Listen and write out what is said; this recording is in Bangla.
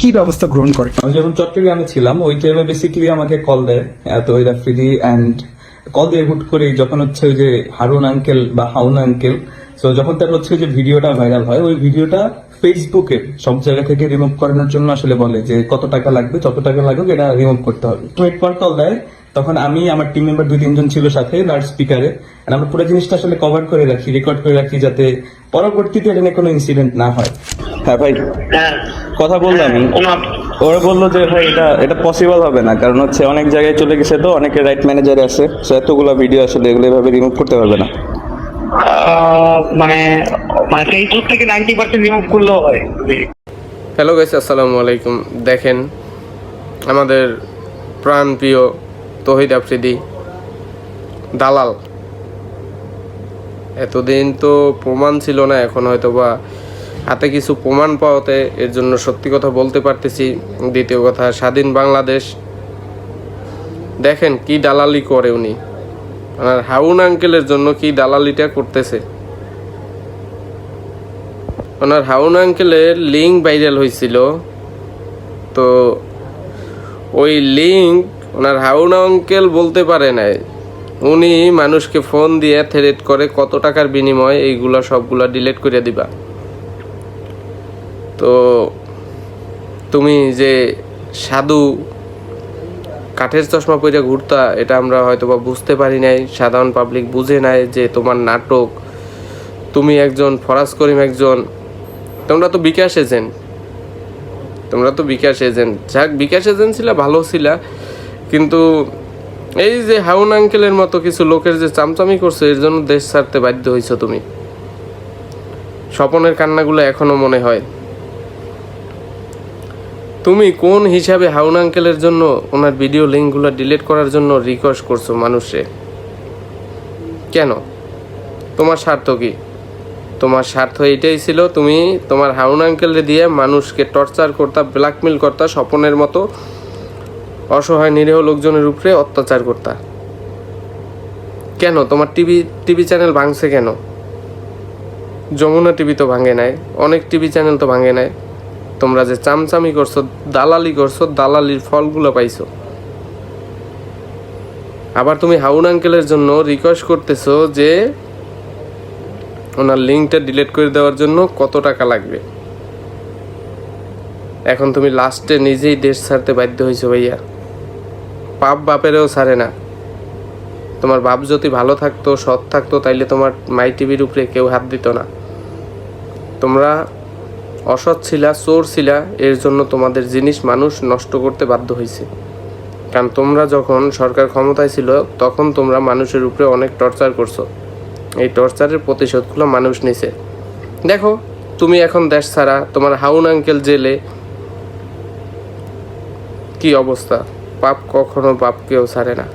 কি ব্যবস্থা গ্রহণ করে? আমি যখন চট্টগ্রামে ছিলাম ওই টাইমে বেসিক্যালি আমাকে কল দেয় এত ওই রাফিদি অ্যান্ড কল দিয়ে হুট করে যখন হচ্ছে ওই যে হারুন আঙ্কেল বা হাউন আঙ্কেল, তো যখন তার হচ্ছে যে ভিডিওটা ভাইরাল হয় ওই ভিডিওটা ফেসবুকে সব জায়গা থেকে রিমুভ করানোর জন্য আসলে বলে যে কত টাকা লাগবে, যত টাকা লাগবে এটা রিমুভ করতে হবে। তো এরপর কল দেয়, তখন আমি আমার টিম মেম্বার 2-3 জন ছিল সাথে লাউড স্পিকারে, আমরা পুরো জিনিসটা আসলে কভার করে রাখি, রেকর্ড করে রাখি, যাতে পরবর্তীতে এটা নিয়ে কোনো ইনসিডেন্ট না হয়। হ্যাঁ ভাই, কথা বললাম, ওরা বললো যে ভাই এটা এটা পসিবল হবে না, কারণ হচ্ছে অনেক জায়গায় চলে গেছে, তো অনেকে রাইট ম্যানেজারে আছে, তো এতগুলো ভিডিও আসলে এগুলো এভাবে রিমুভ করতে পারবে না। মানে মানে ফেসবুক থেকে 90% রিমুভ করলেও হয়। হ্যালো গাইস, আসসালামু আলাইকুম। দেখেন, আমাদের প্রাণপ্রিয় তৌহিদ আফ্রিদি দালাল, এতদিন তো প্রমাণ ছিল না, এখন হয়তো বা হাতে কিছু প্রমাণ পাওয়াতে এর জন্য সত্যি কথা বলতে পারতেছি। দ্বিতীয় কথা, স্বাধীন বাংলাদেশ দেখেন কি দালালি করে উনি, আর হাউন আঙ্কেলের জন্য কি দালালিটা করতেছে। ওনার হাউন আঙ্কেলের লিঙ্ক ভাইরাল হয়েছিল, তো ওই লিঙ্ক ওনার হাউন আঙ্কেল বলতে পারে নাই, উনি মানুষকে ফোন দিয়ে থ্রেট করে কত টাকার বিনিময়ে এইগুলা সবগুলা ডিলিট করে দিবা। তো তুমি যে সাধু কাঠের চশমা পরে ঘুরতা, এটা আমরা হয়তো বা বুঝতে পারি নাই, সাধারণ পাবলিক বুঝে নাই যে তোমার নাটক, তুমি একজন ফরাজ করিম, একজন তোমরা তো বিকাশ এজেন্ট, যাক বিকাশ এজেন্ট ছিলা, ভালো ছিলা, কিন্তু এই যে হাউন আঙ্কেলের মতো কিছু লোকের যে চামচামি করছে, এর জন্য দেশ ছাড়তে বাধ্য হয়েছো তুমি। স্বপনের কান্নাগুলো এখনো মনে হয়। তুমি কোন হিসাবে হাউন আঙ্কেলের জন্য ওনার ভিডিও লিঙ্কগুলো ডিলিট করার জন্য রিকোয়েস্ট করছো মানুষে? কেন? তোমার স্বার্থ কি? তোমার স্বার্থ এইটাই ছিল, তুমি তোমার হাউন আঙ্কেলরে দিয়ে মানুষকে টর্চার করতা, ব্ল্যাকমেল করতা, স্বপনের মতো অসহায় নিরীহ লোকজনের উপরে অত্যাচার করতা। কেন তোমার টিভি চ্যানেল ভাঙছে কেন? যমুনা টিভি তো ভাঙে নাই, অনেক টিভি চ্যানেল তো ভাঙে নাই। তোমরা যে চামচামি করছো, দালালি করছো, দালালির ফলগুলো পাইছো। আবার তুমি হাউন আঙ্কেলের জন্য রিকোয়েস্ট করতেছো যে ওনার লিঙ্কটা ডিলিট করে দেওয়ার জন্য কত টাকা লাগবে। এখন তুমি লাস্টে নিজেই দেশ ছাড়তে বাধ্য হয়েছো ভাইয়া। পাপ বাপেরও ছাড়ে না। তোমার বাপ যদি ভালো থাকতো, সৎ থাকতো, তাইলে তোমার মাই টিভির উপরে কেউ হাত দিত না। তোমরা অসৎ ছিলা, চোর ছিলা, এর জন্য তোমাদের জিনিস মানুষ নষ্ট করতে বাধ্য হয়েছে। কারণ তোমরা যখন সরকার ক্ষমতায় ছিল, তখন তোমরা মানুষের উপরে অনেক টর্চার করছো। এই টর্চারের প্রতিশোধগুলো মানুষ নিছে। দেখো, তুমি এখন দেশ ছাড়া, তোমার হাউন আঙ্কেল জেলে, কি অবস্থা। পাপ কখনো বাপকেও ছাড়ে না।